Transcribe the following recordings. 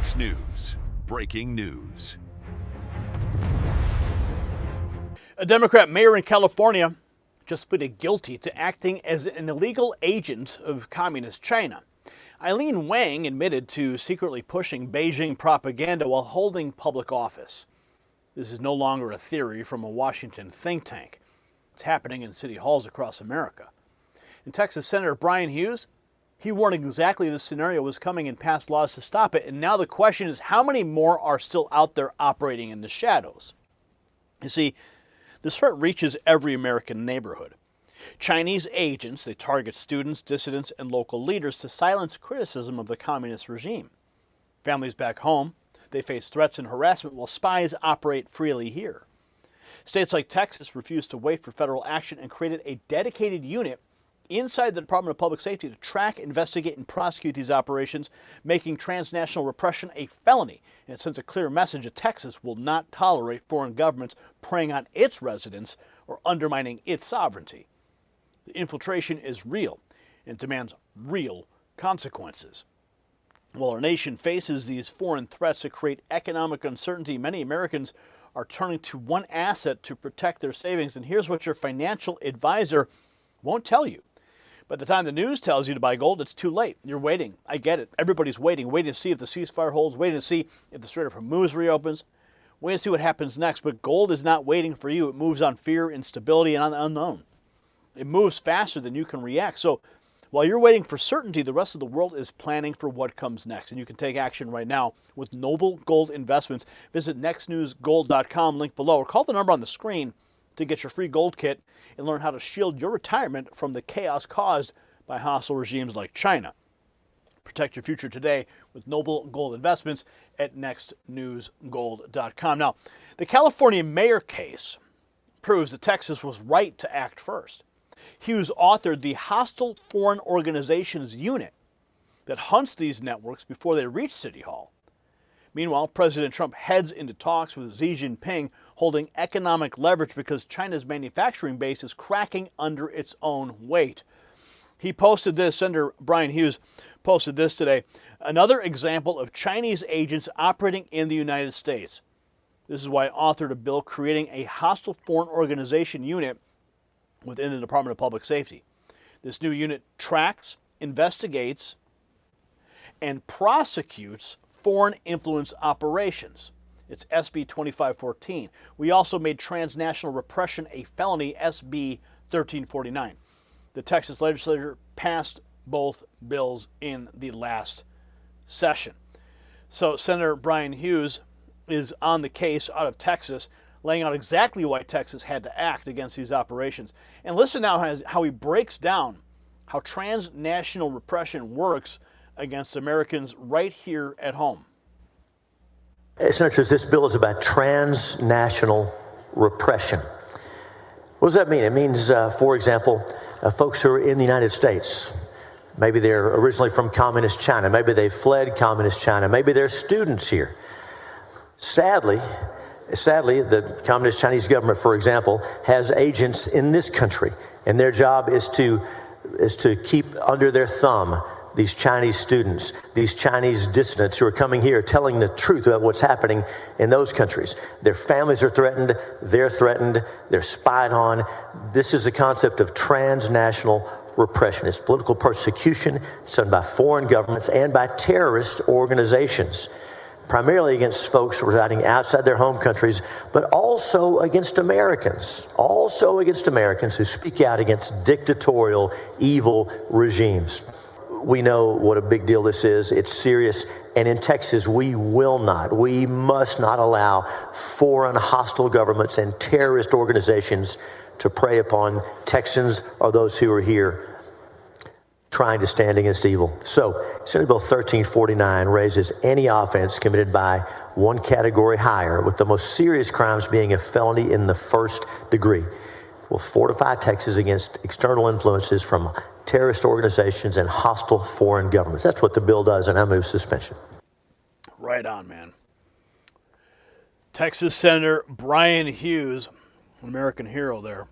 Fox News. Breaking news. A Democrat mayor in California just pleaded guilty to acting as an illegal agent of communist China. Aileen Wang admitted to secretly pushing Beijing propaganda while holding public office. This is no longer a theory from a Washington think tank. It's happening in city halls across America. In Texas, Senator Brian Hughes, he warned exactly this scenario was coming and passed laws to stop it. And now the question is, how many more are still out there operating in the shadows? You see, this threat reaches every American neighborhood. Chinese agents, they target students, dissidents, and local leaders to silence criticism of the communist regime. Families back home, they face threats and harassment while spies operate freely here. States like Texas refused to wait for federal action and created a dedicated unit inside the Department of Public Safety to track, investigate, and prosecute these operations, making transnational repression a felony. And it sends a clear message that Texas will not tolerate foreign governments preying on its residents or undermining its sovereignty. The infiltration is real and demands real consequences. While our nation faces these foreign threats that create economic uncertainty, many Americans are turning to one asset to protect their savings. And here's what your financial advisor won't tell you. By the time the news tells you to buy gold, it's too late. You're waiting. I get it. Everybody's waiting to see if the ceasefire holds, waiting to see if the Strait of Hormuz reopens, waiting to see what happens next. But gold is not waiting for you. It moves on fear, instability, and on the unknown. It moves faster than you can react. So while you're waiting for certainty, the rest of the world is planning for what comes next. And you can take action right now with Noble Gold Investments. Visit nextnewsgold.com, link below, or call the number on the screen to get your free gold kit and learn how to shield your retirement from the chaos caused by hostile regimes like China. Protect your future today with Noble Gold Investments at nextnewsgold.com. Now, the California mayor case proves that Texas was right to act first. Hughes authored the Hostile Foreign Organizations Unit that hunts these networks before they reach City Hall. Meanwhile, President Trump heads into talks with Xi Jinping, holding economic leverage because China's manufacturing base is cracking under its own weight. He posted this, Senator Brian Hughes posted this today, another example of Chinese agents operating in the United States. This is why I authored a bill creating a hostile foreign organization unit within the Department of Public Safety. This new unit tracks, investigates, and prosecutes foreign influence operations. It's SB 2514. We also made transnational repression a felony, SB 1349. The Texas legislature passed both bills in the last session. So Senator Brian Hughes is on the case out of Texas, laying out exactly why Texas had to act against these operations. And listen now how he breaks down how transnational repression works against Americans right here at home. Senators, this bill is about transnational repression. What does that mean? It means, for example, folks who are in the United States. Maybe they're originally from communist China. Maybe they fled communist China. Maybe they're students here. Sadly, the communist Chinese government, for example, has agents in this country, and their job is to keep under their thumb these Chinese students, these Chinese dissidents who are coming here telling the truth about what's happening in those countries. Their families are threatened, they're spied on. This is the concept of transnational repression. It's political persecution. It's done by foreign governments and by terrorist organizations, primarily against folks residing outside their home countries, but also against Americans who speak out against dictatorial, evil regimes. We know what a big deal this is. It's serious. And in Texas, we must not allow foreign hostile governments and terrorist organizations to prey upon Texans or those who are here trying to stand against evil. So, Senate Bill 1349 raises any offense committed by one category higher, with the most serious crimes being a felony in the first degree. Will fortify Texas against external influences from terrorist organizations and hostile foreign governments. That's what the bill does, and I move suspension. Right on, man. Texas Senator Brian Hughes, an American hero there.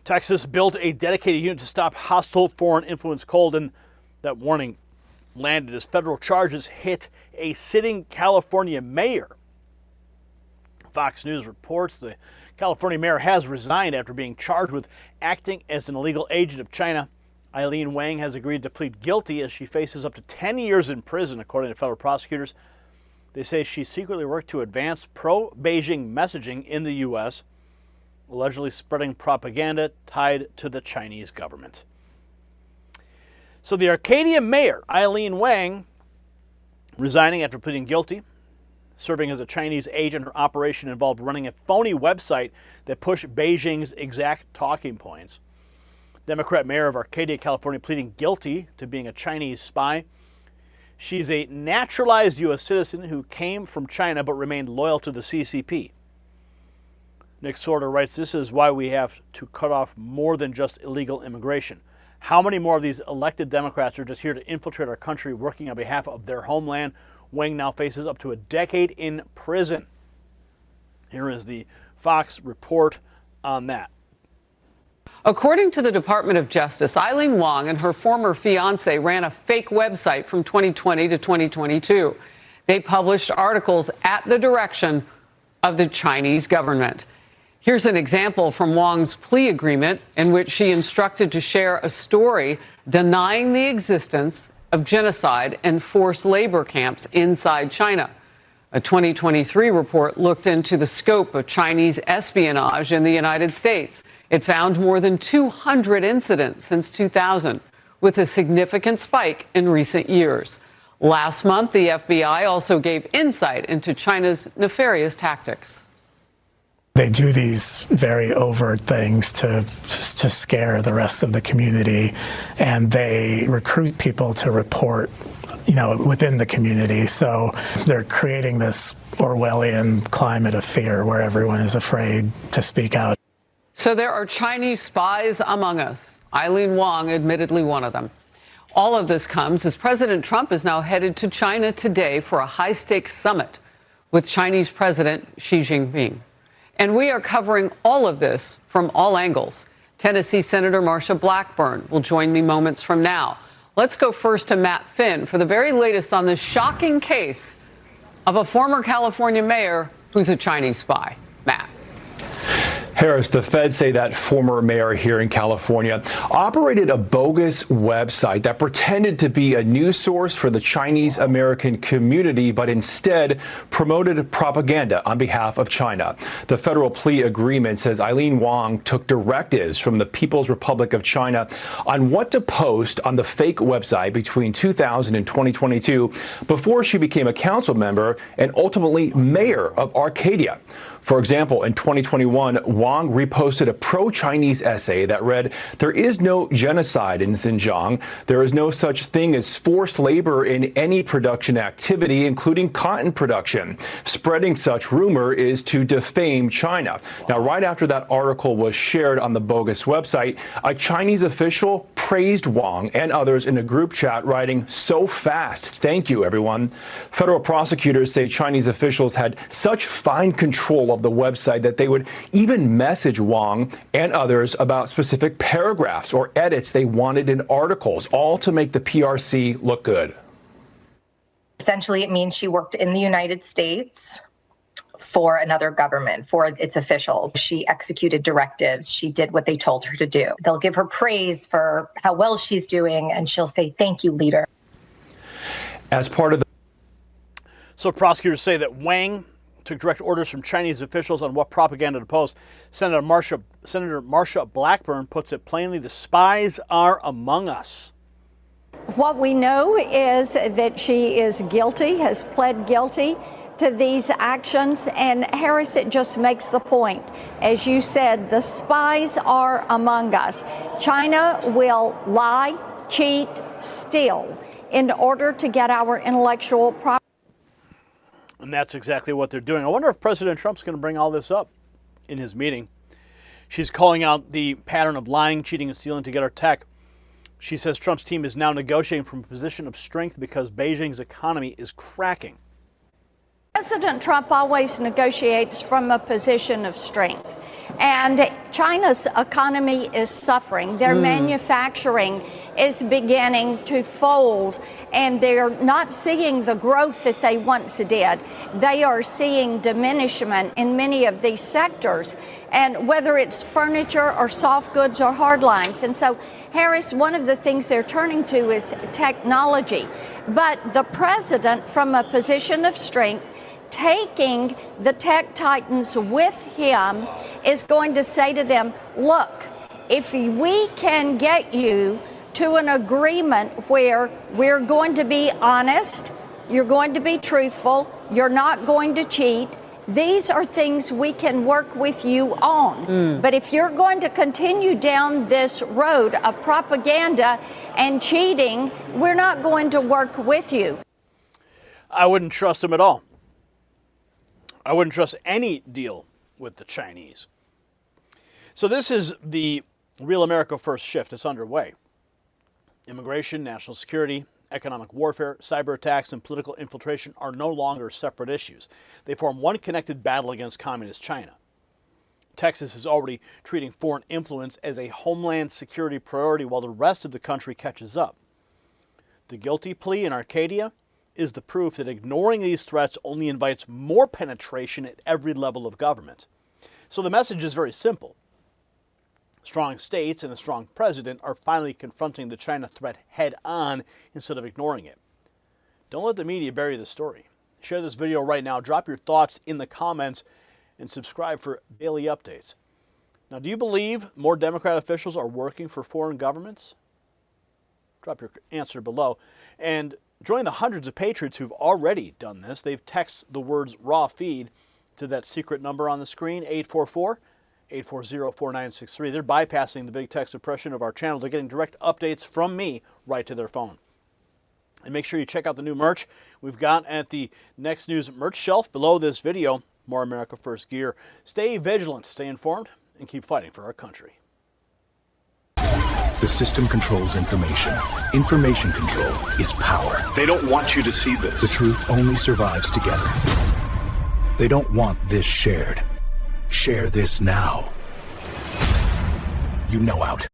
Texas built a dedicated unit to stop hostile foreign influence cold, and that warning landed as federal charges hit a sitting California mayor. Fox News reports the California mayor has resigned after being charged with acting as an illegal agent of China. Aileen Wang has agreed to plead guilty as she faces up to 10 years in prison, according to federal prosecutors. They say she secretly worked to advance pro-Beijing messaging in the U.S., allegedly spreading propaganda tied to the Chinese government. So the Arcadia mayor, Aileen Wang, resigning after pleading guilty, serving as a Chinese agent. Her operation involved running a phony website that pushed Beijing's exact talking points. Democrat mayor of Arcadia, California, pleading guilty to being a Chinese spy. She's a naturalized U.S. citizen who came from China but remained loyal to the CCP. Nick Sorter writes, this is why we have to cut off more than just illegal immigration. How many more of these elected Democrats are just here to infiltrate our country, working on behalf of their homeland? Wang now faces up to a decade in prison. Here is the Fox report on that. According to the Department of Justice, Aileen Wang and her former fiance ran a fake website from 2020 to 2022. They published articles at the direction of the Chinese government. Here's an example from Wang's plea agreement in which she instructed to share a story denying the existence of genocide and forced labor camps inside China. A 2023 report looked into the scope of Chinese espionage in the United States. It found more than 200 incidents since 2000, with a significant spike in recent years. Last month, the FBI also gave insight into China's nefarious tactics. They do these very overt things to scare the rest of the community, and they recruit people to report, within the community. So they're creating this Orwellian climate of fear where everyone is afraid to speak out. So there are Chinese spies among us. Aileen Wang, admittedly one of them. All of this comes as President Trump is now headed to China today for a high-stakes summit with Chinese President Xi Jinping. And we are covering all of this from all angles. Tennessee Senator Marsha Blackburn will join me moments from now. Let's go first to Matt Finn for the very latest on this shocking case of a former California mayor who's a Chinese spy. Matt. Harris, the feds say that former mayor here in California operated a bogus website that pretended to be a news source for the Chinese American community, but instead promoted propaganda on behalf of China. The federal plea agreement says Aileen Wang took directives from the People's Republic of China on what to post on the fake website between 2000 and 2022 before she became a council member and ultimately mayor of Arcadia. For example, in 2021, Wang reposted a pro-Chinese essay that read, "There is no genocide in Xinjiang. There is no such thing as forced labor in any production activity, including cotton production. Spreading such rumor is to defame China." Now, right after that article was shared on the bogus website, a Chinese official praised Wang and others in a group chat, writing, "So fast. Thank you, everyone." Federal prosecutors say Chinese officials had such fine control of the website that they would even message Wang and others about specific paragraphs or edits they wanted in articles, all to make the PRC look good. Essentially, it means she worked in the United States for another government, for its officials. She executed directives. She did what they told her to do. They'll give her praise for how well she's doing, and she'll say, "Thank you, leader." As part of the So prosecutors say that Wang took direct orders from Chinese officials on what propaganda to post. Senator Marsha Blackburn puts it plainly, the spies are among us. What we know is that she is guilty, has pled guilty to these actions. And Harris, it just makes the point. As you said, the spies are among us. China will lie, cheat, steal in order to get our intellectual property. And that's exactly what they're doing. I wonder if President Trump's going to bring all this up in his meeting. She's calling out the pattern of lying, cheating, and stealing to get our tech. She says Trump's team is now negotiating from a position of strength because Beijing's economy is cracking. President Trump always negotiates from a position of strength. And China's economy is suffering. Their manufacturing is beginning to fold, and they're not seeing the growth that they once did. They are seeing diminishment in many of these sectors, and whether it's furniture or soft goods or hard lines. And so, Harris, one of the things they're turning to is technology. But the president, from a position of strength, taking the tech titans with him, is going to say to them, look, if we can get you to an agreement where we're going to be honest, you're going to be truthful, you're not going to cheat, these are things we can work with you on. But if you're going to continue down this road of propaganda and cheating, we're not going to work with you. I wouldn't trust him at all. I wouldn't trust any deal with the Chinese. So this is the Real America First shift. It's underway. Immigration, national security, economic warfare, cyber attacks, and political infiltration are no longer separate issues. They form one connected battle against communist China. Texas is already treating foreign influence as a homeland security priority while the rest of the country catches up. The guilty plea in Arcadia is the proof that ignoring these threats only invites more penetration at every level of government. So the message is very simple. Strong states and a strong president are finally confronting the China threat head on instead of ignoring it. Don't let the media bury the story. Share this video right now, drop your thoughts in the comments, and subscribe for daily updates. Now, do you believe more Democrat officials are working for foreign governments? Drop your answer below. And join the hundreds of patriots who've already done this. They've texted the words raw feed to that secret number on the screen, 844-840-4963. They're bypassing the big text suppression of our channel. They're getting direct updates from me right to their phone. And make sure you check out the new merch we've got at the Next News merch shelf below this video. More America First gear. Stay vigilant, stay informed, and keep fighting for our country. The system controls information. Information control is power. They don't want you to see this. The truth only survives together. They don't want this shared. Share this now. You know out.